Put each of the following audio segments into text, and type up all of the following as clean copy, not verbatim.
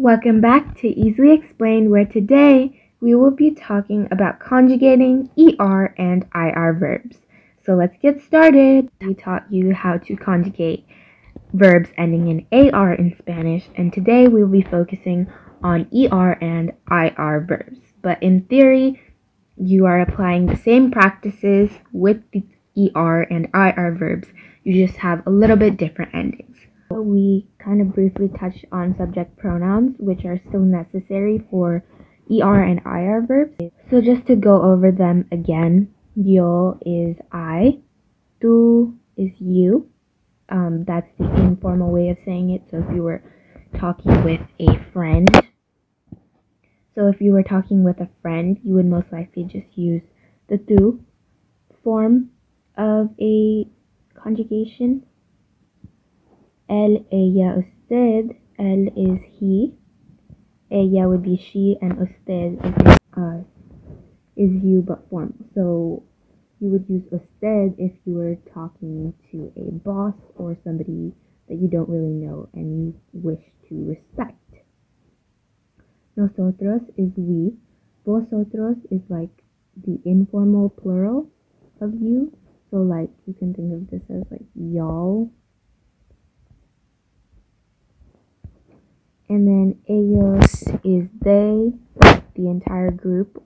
Welcome back to Easily Explained, where today we will be talking about conjugating ER and IR verbs. So let's get started. We taught you how to conjugate verbs ending in AR in Spanish, and today we will be focusing on ER and IR verbs. But in theory, you are applying the same practices with the ER and IR verbs. You just have a little bit different endings. We kind of briefly touched on subject pronouns, which are still necessary for ER and IR verbs. So just to go over them again, yo is I, tú is you. That's the informal way of saying it. So if you were talking with a friend, you would most likely just use the tú form of a conjugation. Él, ella, usted. Él is he. Ella would be she, and usted is you but formal. So you would use usted if you were talking to a boss or somebody that you don't really know and you wish to respect. Nosotros is we. Vosotros is like the informal plural of you. So like you can think of this as like y'all. And then ellos is they. The entire group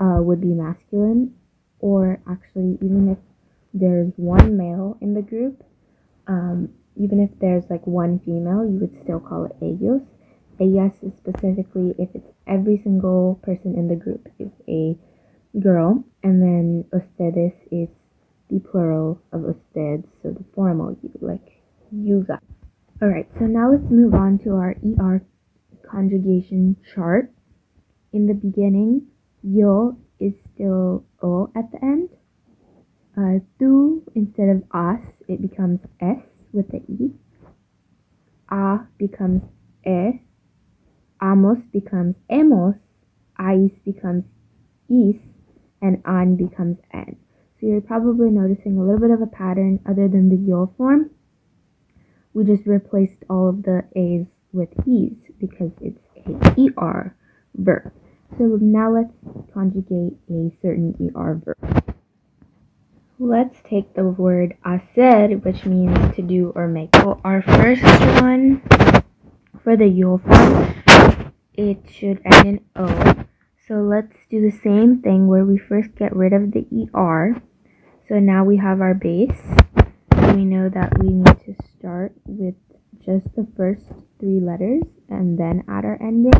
would be masculine. Or actually, even if there's one male in the group, even if there's like one female, you would still call it ellos. Ellas is specifically if it's every single person in the group is a girl. And then ustedes is the plural of usted, so the formal you, like you guys. Alright, so now let's move on to our ER conjugation chart. In the beginning, yo is still o at the end. Tú, instead of as, it becomes s with the e. A becomes e. Amos becomes hemos. Ais becomes is. And an becomes en. So you're probably noticing a little bit of a pattern other than the yo form. We just replaced all of the A's with E's because it's a ER verb. So now let's conjugate a certain ER verb. Let's take the word hacer, which means to do or make. So our first one for the yo form, it should end in O. So let's do the same thing where we first get rid of the ER. So now we have our base. We know that we need to start with just the first three letters and then add our ending.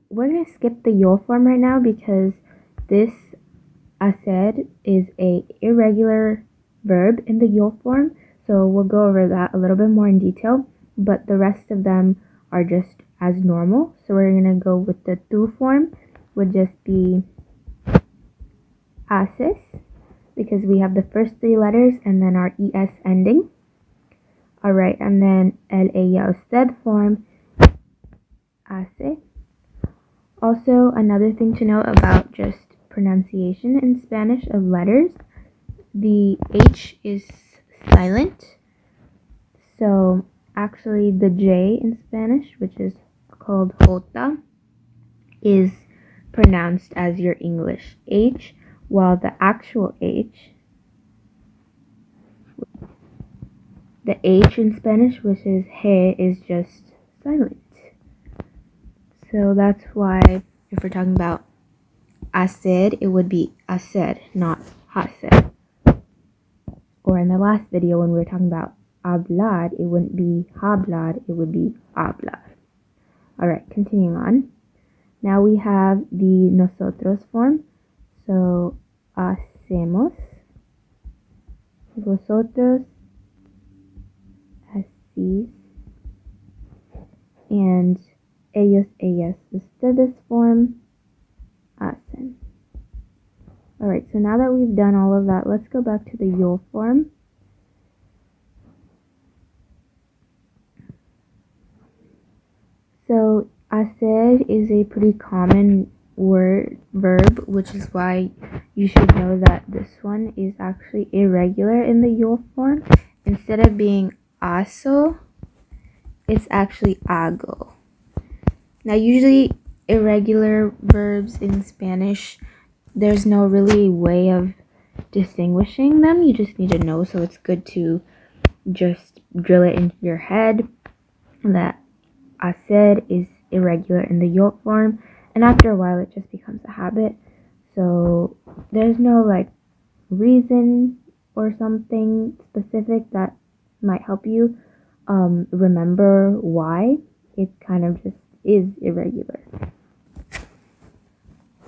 We're going to skip the yo form right now because this hacer is a irregular verb in the yo form. So we'll go over that a little bit more in detail, but the rest of them are just as normal. So we're going to go with the tú form, would just be haces, because we have the first three letters and then our es ending. Alright, and then el, ella, usted form, hace. Also, another thing to note about just pronunciation in Spanish of letters, the H is silent. So actually the J in Spanish, which is called jota, is pronounced as your English H, while the actual H, the H in Spanish, which is he, is just silent. So that's why if we're talking about hacer, it would be hacer, not hacer. Or in the last video when we were talking about hablar, it wouldn't be hablar, it would be hablar. Alright, continuing on. Now we have the nosotros form. So hacemos, vosotros, hacís, and ellos, ellas, ustedes form, hacen. Alright, so now that we've done all of that, let's go back to the yo form. So hacer is a pretty common verb, which is why you should know that this one is actually irregular in the yo form. Instead of being hago, it's actually hago. Now, usually irregular verbs in Spanish, there's no really way of distinguishing them. You just need to know, so it's good to just drill it into your head that hacer is irregular in the yo form, and after a while it just becomes a habit. So there's no like reason or something specific that might help you remember why it kind of just is irregular.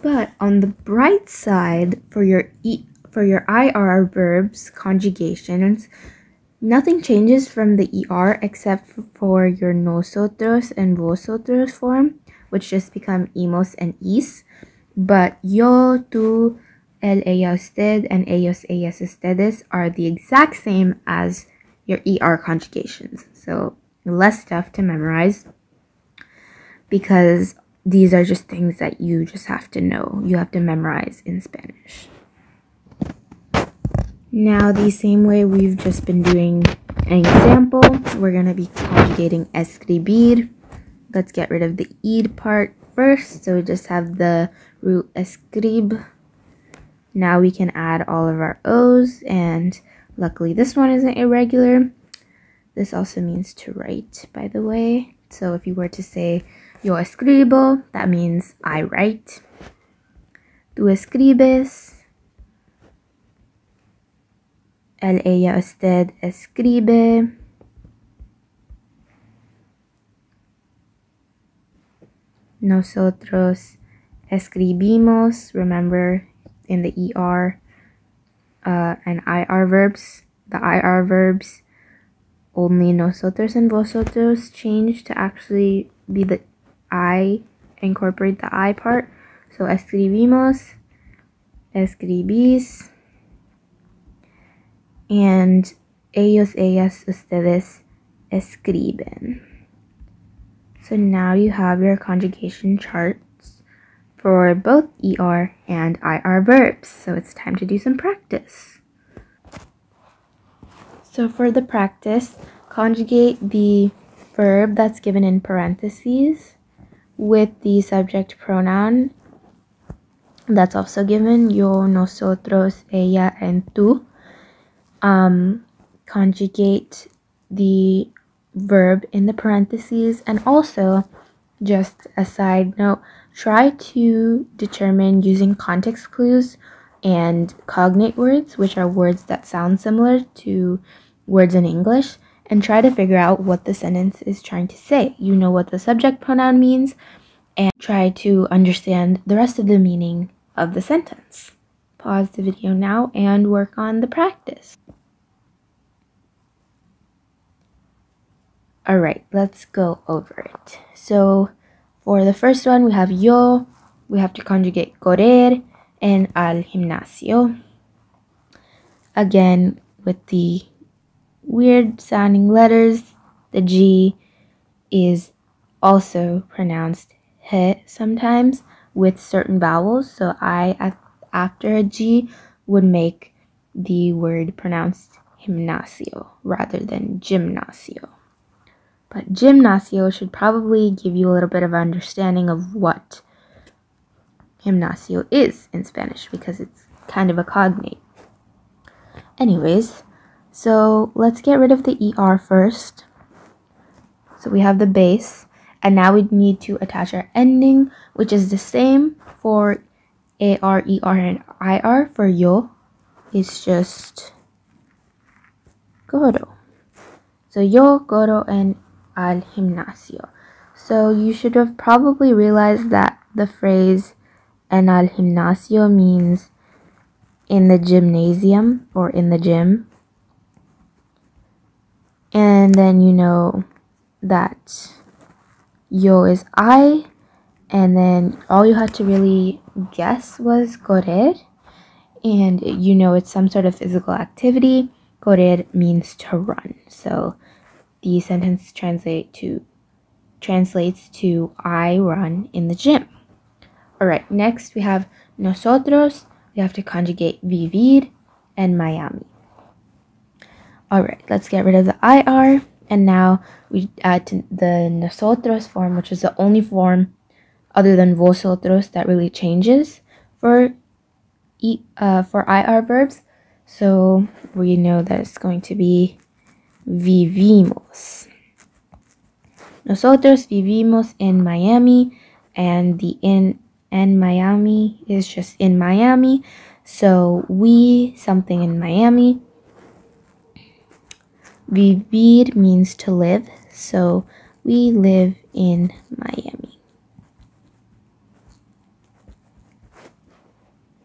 But on the bright side, for your IR verbs conjugations, nothing changes from the ER except for your nosotros and vosotros form, which just become imos and is. But yo, tú, él, ella, usted, and ellos, ellas, ustedes are the exact same as your ER conjugations. So less stuff to memorize because these are just things that you just have to know. You have to memorize in Spanish. Now, the same way we've just been doing an example, we're going to be conjugating escribir. Let's get rid of the id part first. So we just have the root escrib. Now we can add all of our O's, and luckily this one isn't irregular. This also means to write, by the way. So if you were to say yo escribo, that means I write. Tú escribes. Él, ella, usted escribe. Nosotros escribimos. Remember, in the ER and IR verbs, the IR verbs, only nosotros and vosotros change to actually be the I, incorporate the I part. So escribimos, escribís, and ellos, ellas, ustedes escriben. So now you have your conjugation charts for both ER and IR verbs. So it's time to do some practice. So for the practice, conjugate the verb that's given in parentheses with the subject pronoun that's also given, yo, nosotros, ella, and tú. Conjugate the verb in the parentheses, and also, just a side note, try to determine using context clues and cognate words, which are words that sound similar to words in English, and try to figure out what the sentence is trying to say. You know what the subject pronoun means, and try to understand the rest of the meaning of the sentence. Pause the video now and work on the practice. Alright, let's go over it. So, for the first one, we have yo, we have to conjugate correr, and al gimnasio. Again, with the weird sounding letters, the G is also pronounced he sometimes with certain vowels. So I, after a G, would make the word pronounced gimnasio rather than gimnasio. But gimnasio should probably give you a little bit of understanding of what gimnasio is in Spanish, because it's kind of a cognate. Anyways, so let's get rid of the ER first. So we have the base, and now we need to attach our ending, which is the same for AR, ER, and IR. For yo, it's just corro. So yo, corro, and al gimnasio. So you should have probably realized that the phrase en al gimnasio means in the gymnasium or in the gym. And then you know that yo is I, and then all you had to really guess was correr, and you know it's some sort of physical activity. Correr means to run. So the sentence translates to I run in the gym. Alright, next we have nosotros. We have to conjugate vivir and Miami. Alright, let's get rid of the IR. And now we add to the nosotros form, which is the only form other than vosotros that really changes for IR verbs. So we know that it's going to be vivimos. Nosotros vivimos en Miami, and the in and Miami is just in Miami. So we, something in Miami. Vivir means to live, so we live in Miami.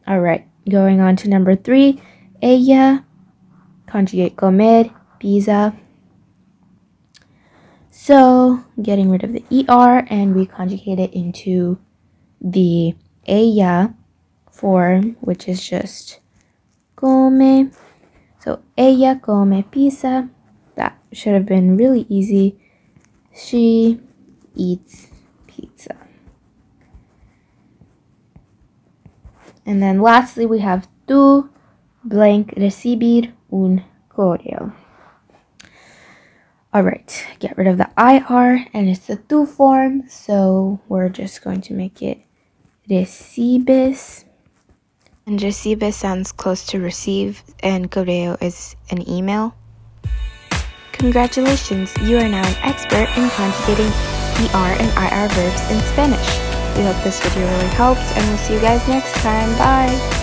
All right, going on to number 3. Ella, conjugate comer, pizza. So getting rid of the ER, and we conjugate it into the ella form, which is just come. So ella come pizza. That should have been really easy. She eats pizza. And then lastly, we have tú blank recibir un correo. Alright, get rid of the IR, and it's the tú form, so we're just going to make it recibes. And recibes sounds close to receive, and correo is an email. Congratulations, you are now an expert in conjugating ER and IR verbs in Spanish. We hope this video really helped, and we'll see you guys next time. Bye!